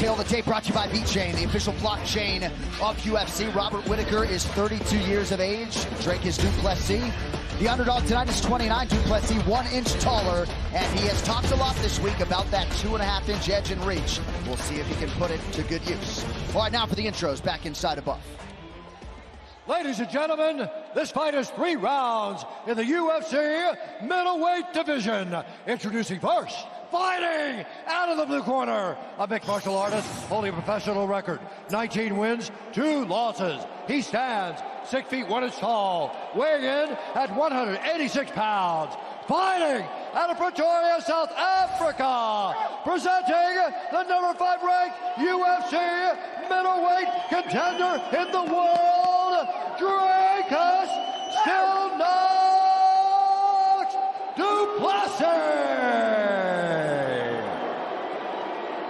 Tail of the tape brought to you by VeChain, the official blockchain of UFC. Robert Whittaker is 32 years of age. Dricus Du Plessis. The underdog tonight is 29. Du Plessis 1 inch taller, and he has talked a lot this week about that 2.5 inch edge and reach. We'll see if he can put it to good use. All right, now for the intros, back inside of Buff. Ladies and gentlemen, this fight is 3 rounds in the UFC middleweight division. Introducing first, fighting out of the blue corner, a mixed martial artist holding a professional record, 19 wins, 2 losses. He stands 6 feet 1 inch tall, weighing in at 186 pounds. Fighting out of Pretoria, South Africa, presenting the number 5 ranked UFC middleweight contender in the world, Dricus Du Plessis.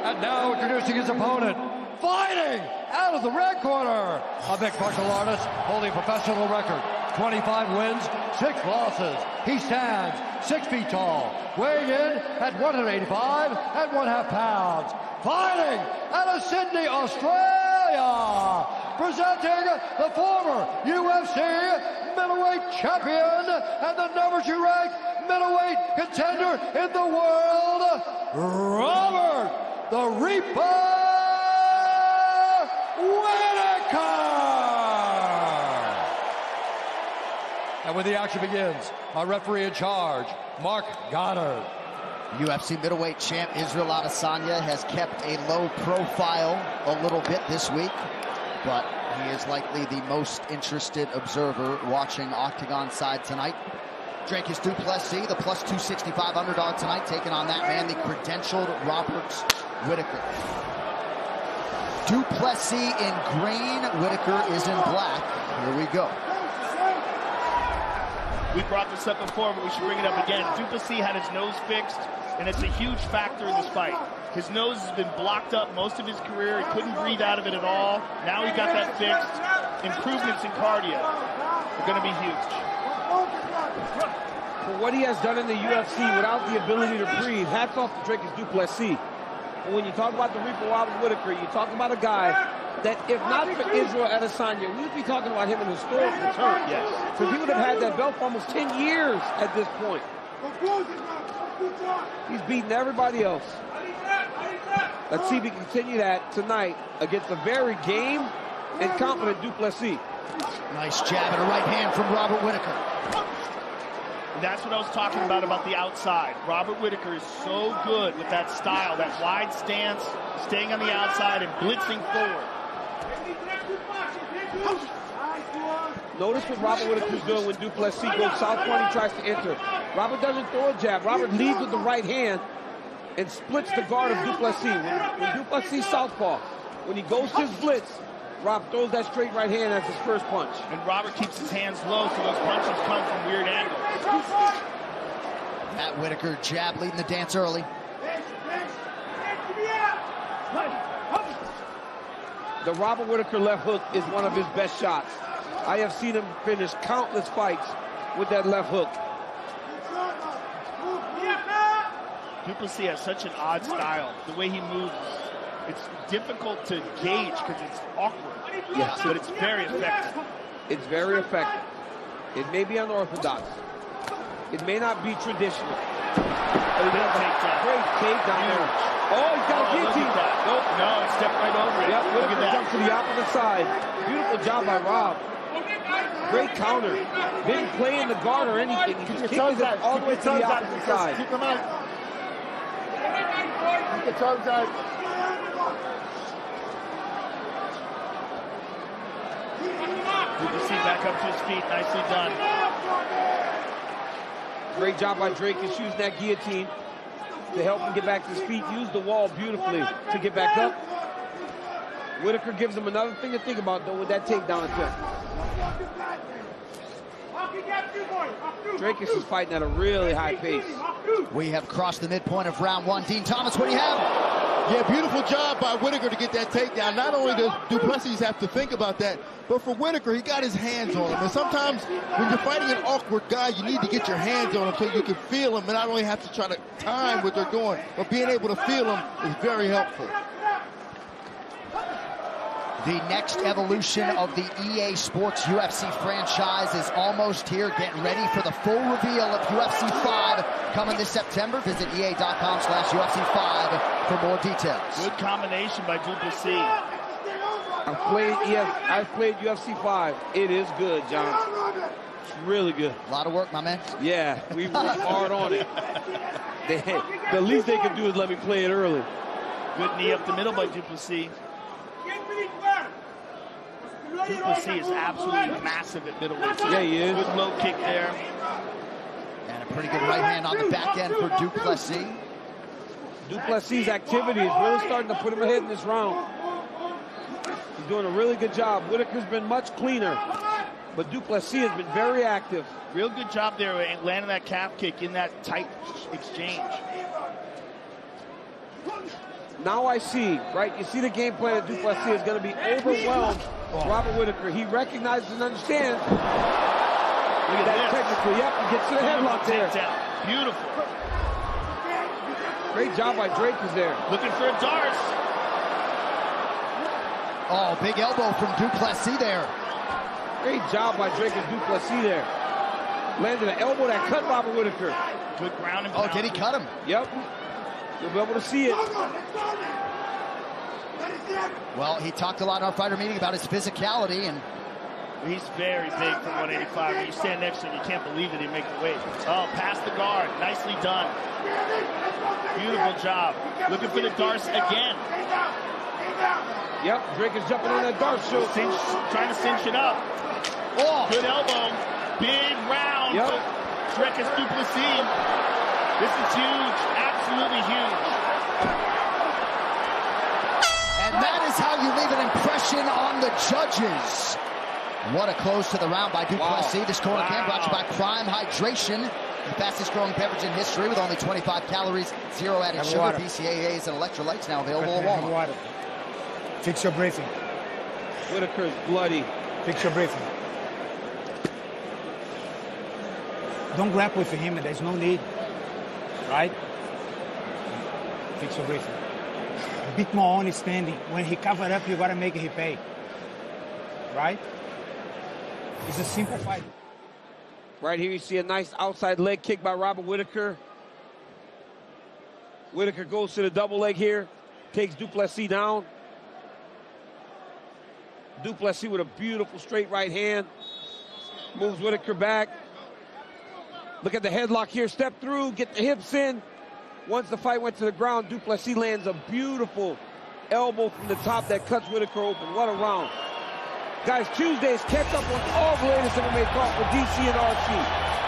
And now introducing his opponent, fighting out of the red corner, a mixed martial artist holding a professional record, 25 wins, 6 losses. He stands 6 feet tall, weighing in at 185.5 pounds. Fighting out of Sydney, Australia, presenting the former UFC middleweight champion and the number 2 ranked middleweight contender in the world, Robert the Reaper Whittaker. And when the action begins, our referee in charge, Mark Goddard. UFC middleweight champ Israel Adesanya has kept a low profile a little bit this week, but he is likely the most interested observer watching Octagon side tonight. Dricus Du Plessis, the plus 265 underdog tonight, taking on that man, the credentialed Robert Whittaker. Du Plessis in green, Whittaker is in black. Here we go. We brought this up before, but we should bring it up again. Du Plessis had his nose fixed, and it's a huge factor in this fight. His nose has been blocked up most of his career. He couldn't breathe out of it at all. Now he got that fixed. Improvements in cardio are going to be huge. For what he has done in the UFC without the ability to breathe, hats off to Dricus Du Plessis. But when you talk about the Reaper Robert Whittaker, you talk about a guy that, if not for Israel Adesanya, we would be talking about him in historical terms. Yes. Because he would have had that belt for almost 10 years at this point. He's beaten everybody else. Let's see if he can continue that tonight against a very game and confident Du Plessis. Nice jab and a right hand from Robert Whittaker. That's what I was talking about the outside. Robert Whittaker is so good with that style, that wide stance, staying on the outside and blitzing forward. Notice what Robert Whittaker's doing when Du Plessis goes southpaw and he tries to enter. Robert doesn't throw a jab. Robert leads with the right hand and splits the guard of Du Plessis. When Du Plessis southpaw, when he goes to his blitz, Rob throws that straight right hand as his first punch. And Robert keeps his hands low, so those punches come from weird angles. Matt Whittaker jab leading the dance early. The Robert Whittaker left hook is one of his best shots. I have seen him finish countless fights with that left hook. Du Plessis has such an odd style. The way he moves, it's difficult to gauge because it's awkward. Yes. But it's very effective. It's very effective. It may be unorthodox. It may not be traditional. Great takedown. Great takedown there. Oh, he's got a guillotine. Nope. No, it stepped right over it. Yep, Look at that. jumps to the opposite side. Beautiful job by Rob. Great counter. Didn't play in the guard or anything. He just kicked it all the way to the opposite side. Keep him out. Keep the toes out. Du Plessis back up to his feet. Nicely done. Great job by Dricus using that guillotine to help him get back to his feet. Use the wall beautifully to get back up. Whittaker gives him another thing to think about, though, with that takedown attempt. Dricus is fighting at a really high pace. We have crossed the midpoint of round 1. Dean Thomas, what do you have? Yeah, beautiful job by Whittaker to get that takedown. Not only does Du Plessis have to think about that, but for Whittaker, he got his hands on him. And sometimes when you're fighting an awkward guy, you need to get your hands on him so you can feel him and not only have to try to time what they're doing, but being able to feel him is very helpful. The next evolution of the EA Sports UFC franchise is almost here. Get ready for the full reveal of UFC 5 coming this September. Visit EA.com/UFC 5 for more details. Good combination by Du Plessis. I've played UFC 5. It is good, John. It's really good. A lot of work, my man. Yeah, we worked hard on it. The least they can do is let me play it early. Good knee up the middle by Du Plessis. Du Plessis is absolutely massive at middleweight. Yeah, he is. Good low kick there. And a pretty good right hand on the back end for Du Plessis. Du Plessis' activity is really starting to put him ahead in this round. He's doing a really good job. Whittaker's been much cleaner, but Du Plessis has been very active. Real good job there landing that calf kick in that tight exchange. Now I see, right? You see the game plan of Du Plessis is going to be overwhelmed. Robert Whittaker, he recognizes and understands. Look at that this. Technically, yep, he gets to the headlock there. Beautiful. Great job by Dricus there. Looking for a dart. Oh, big elbow from Du Plessis there. Great job by Dricus Du Plessis there. Landed an elbow that cut Robert Whittaker. Good ground and pound. Oh, did he cut him? Yep. You'll be able to see it. Well, he talked a lot in our fighter meeting about his physicality, and he's very big for 185. When you stand next to him, you can't believe that he make the weight. Oh, past the guard. Nicely done. Beautiful job. Looking for the darts again. Yep, Drake is jumping on that dart shoot. Trying to cinch it up. Oh, good elbow. Big round. Yep. Dricus Du Plessis. This is huge. Absolutely huge. And that is how you leave an impression on the judges. What a close to the round by Du Plessis. This corner cam brought to you by Prime Hydration, the fastest growing beverage in history with only 25 calories, 0 added sugar, BCAAs, and electrolytes, now available at Walmart. Fix your breathing. Whittaker's bloody. Fix your breathing. Don't grab with him, there's no need. Right? Fix your breathing. A bit more on his standing. When he covered up, you gotta make it pay. Right? It's a simple fight. Right here you see a nice outside leg kick by Robert Whittaker. Whittaker goes to the double leg here. Takes Du Plessis down. Du Plessis with a beautiful straight right hand. Moves Whittaker back. Look at the headlock here. Step through, get the hips in. Once the fight went to the ground, Du Plessis lands a beautiful elbow from the top that cuts Whittaker open. What a round. Guys, Tuesdays, catch up on all the latest MMA talk with DC and RC.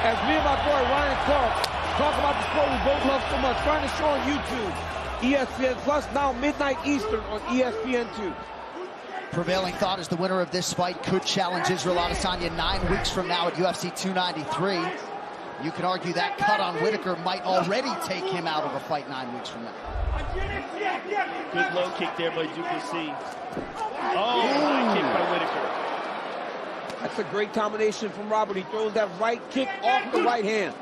As me and my boy Ryan Clark talk about the sport we both love so much. Find the show on YouTube, ESPN Plus, now midnight Eastern on ESPN2. Prevailing thought is the winner of this fight could challenge Israel Adesanya 9 weeks from now at UFC 293. You can argue that cut on Whittaker might already take him out of a fight 9 weeks from now. Good low kick there by Du Plessis. Oh, high kick by Whittaker. That's a great combination from Robert. He throws that right kick off the right hand.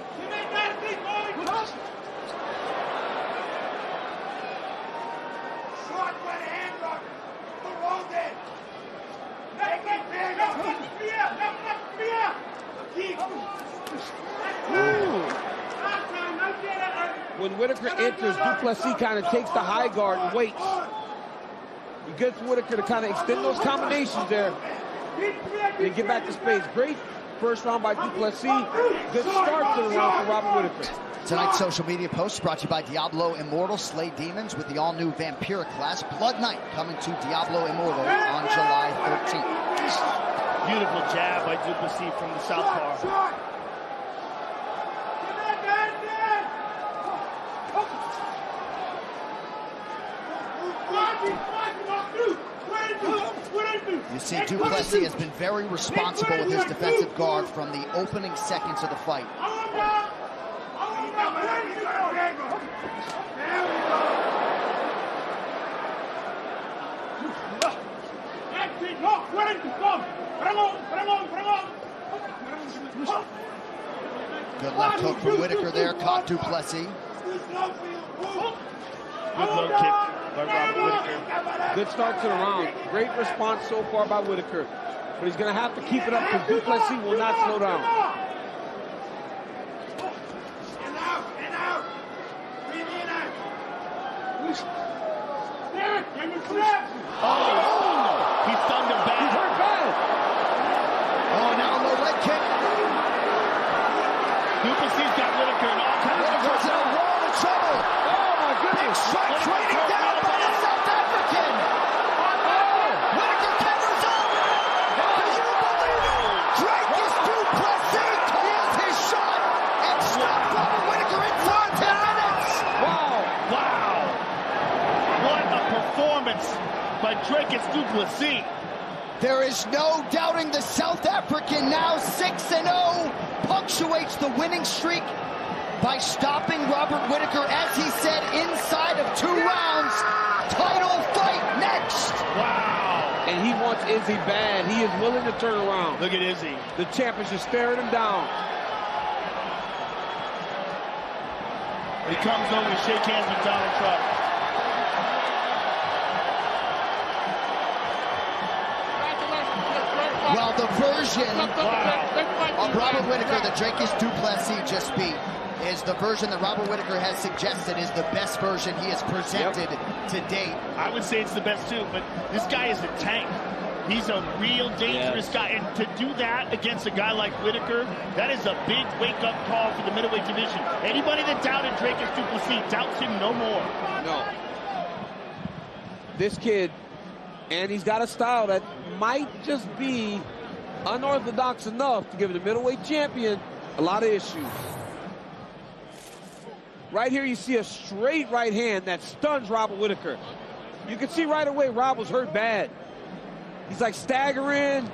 When Whittaker enters, Du Plessis kind of takes the high guard and waits. It's good for Whittaker to kind of extend those combinations there and get back to space. Great first round by Du Plessis. Good start to the round for Robert Whittaker. Tonight's social media post brought to you by Diablo Immortal. Slay demons with the all-new Vampira class. Blood Night coming to Diablo Immortal on July 13th. Beautiful jab by Du Plessis from the southpaw. You see, Du Plessis has been very responsible with his defensive guard from the opening seconds of the fight. Good left hook from Whittaker there, caught Du Plessis. Good low kick. by Robert Whittaker. Good start to the round. Great response so far by Whittaker. But he's going to have to keep it up because Du Plessis will not slow down. Oh, he stunned him back. He's hurt bad. Oh, now low leg kick. Du Plessis got Whittaker in all kinds of Whittaker's in a world of trouble. Oh, my goodness. Strike raining down by the South African. Whittaker covers up. Can you believe it? Dricus Du Plessis called his shot and stopped Robert Whittaker in 10 minutes. Wow. What a performance by Dricus Du Plessis. There is no doubting the South African, now 6-0, punctuates the winning streak by stopping Robert Whittaker, as he said, inside of 2 rounds. Title fight next. Wow. And he wants Izzy bad. He is willing to turn around. Look at Izzy. The champ is just staring him down. He comes over to shake hands with Donald Trump. Well, the version of Robert Whittaker that Dricus Du Plessis just beat is the version that Robert Whittaker has suggested is the best version he has presented to date. I would say it's the best too, but this guy is a tank. He's a real dangerous guy, and to do that against a guy like Whittaker, that is a big wake-up call for the middleweight division. Anybody that doubted Dricus Du Plessis doubts him no more. No. This kid, and he's got a style that might just be unorthodox enough to give the middleweight champion a lot of issues. Right here you see a straight right hand that stuns Robert Whittaker. You can see right away Rob was hurt bad. He's like staggering,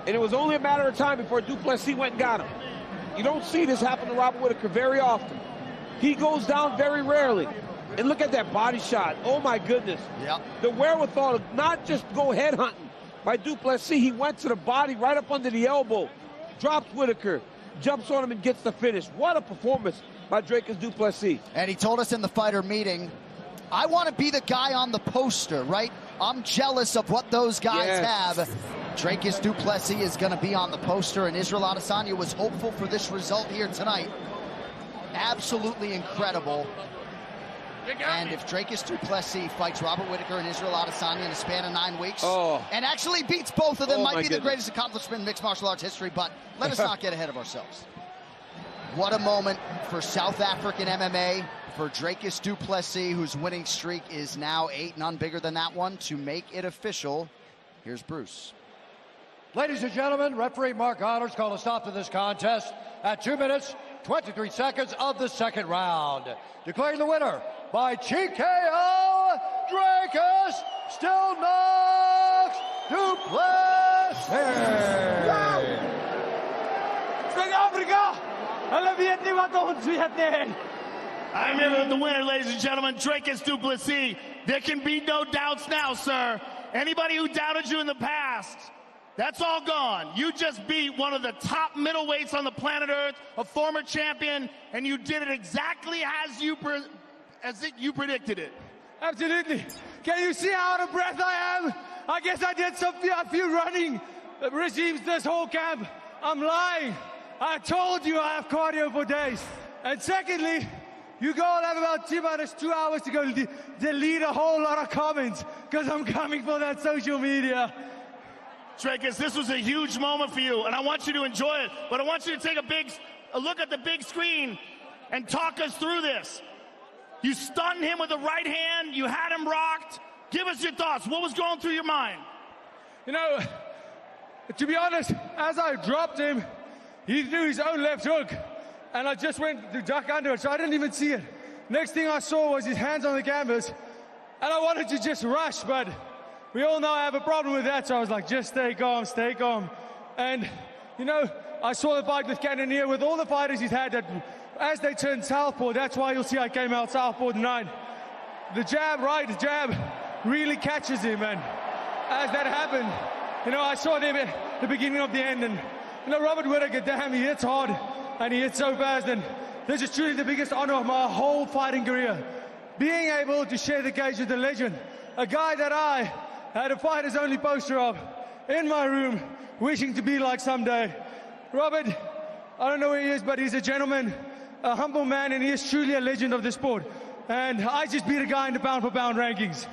and it was only a matter of time before Du Plessis went and got him. You don't see this happen to Robert Whittaker very often. He goes down very rarely. And look at that body shot. Oh, my goodness. Yep. The wherewithal to not just go head hunting by Du Plessis. He went to the body right up under the elbow, drops Whittaker, jumps on him and gets the finish. What a performance by Dricus Du Plessis. And he told us in the fighter meeting, I want to be the guy on the poster, right? I'm jealous of what those guys have. Dricus Du Plessis is going to be on the poster, and Israel Adesanya was hopeful for this result here tonight. Absolutely incredible. And if Dricus Du Plessis fights Robert Whittaker and Israel Adesanya in a span of 9 weeks, and actually beats both of them, might be the greatest accomplishment in mixed martial arts history, but let us not get ahead of ourselves. What a moment for South African MMA, for Dricus Du Plessis, whose winning streak is now 8, none bigger than that one, to make it official. Here's Bruce. Ladies and gentlemen, referee Mark Honors called a stop to this contest at 2 minutes, 23 seconds of the second round. Declaring the winner by TKO, Dricus still knocks Du Plessis. Zuid-Afrika, hulle weet nie wat ons weet nie. I remember the winner, ladies and gentlemen, Dricus Du Plessis. There can be no doubts now, sir. Anybody who doubted you in the past, that's all gone. You just beat one of the top middleweights on the planet Earth, a former champion, and you did it exactly as you predicted it. Absolutely. Can you see how out of breath I am? I guess I did a few running regimes this whole camp. I'm lying. I told you I have cardio for days. And secondly, you all have about 2 hours to go delete a whole lot of comments because I'm coming for that social media. Dricus, this was a huge moment for you, and I want you to enjoy it, but I want you to take a look at the big screen and talk us through this. You stunned him with the right hand. You had him rocked. Give us your thoughts. What was going through your mind? You know, to be honest, as I dropped him, he threw his own left hook, and I just went to duck under it, so I didn't even see it. Next thing I saw was his hands on the canvas, and I wanted to just rush, but we all know I have a problem with that, so I was like, just stay calm, stay calm. And, you know, I saw the fight with Cannonier, with all the fighters he's had, that as they turn southpaw, that's why you'll see I came out southpaw tonight. The jab, right, the jab really catches him, and as that happened, you know, I saw them at the beginning of the end, and, you know, Robert Whittaker, damn, he hits hard, and he hits so fast, and this is truly the biggest honor of my whole fighting career. being able to share the cage with a legend, a guy that I had a fighter's only poster of in my room, wishing to be like someday. Robert, I don't know where he is, but he's a gentleman, a humble man, and he is truly a legend of the sport. And I just beat a guy in the pound-for-pound rankings.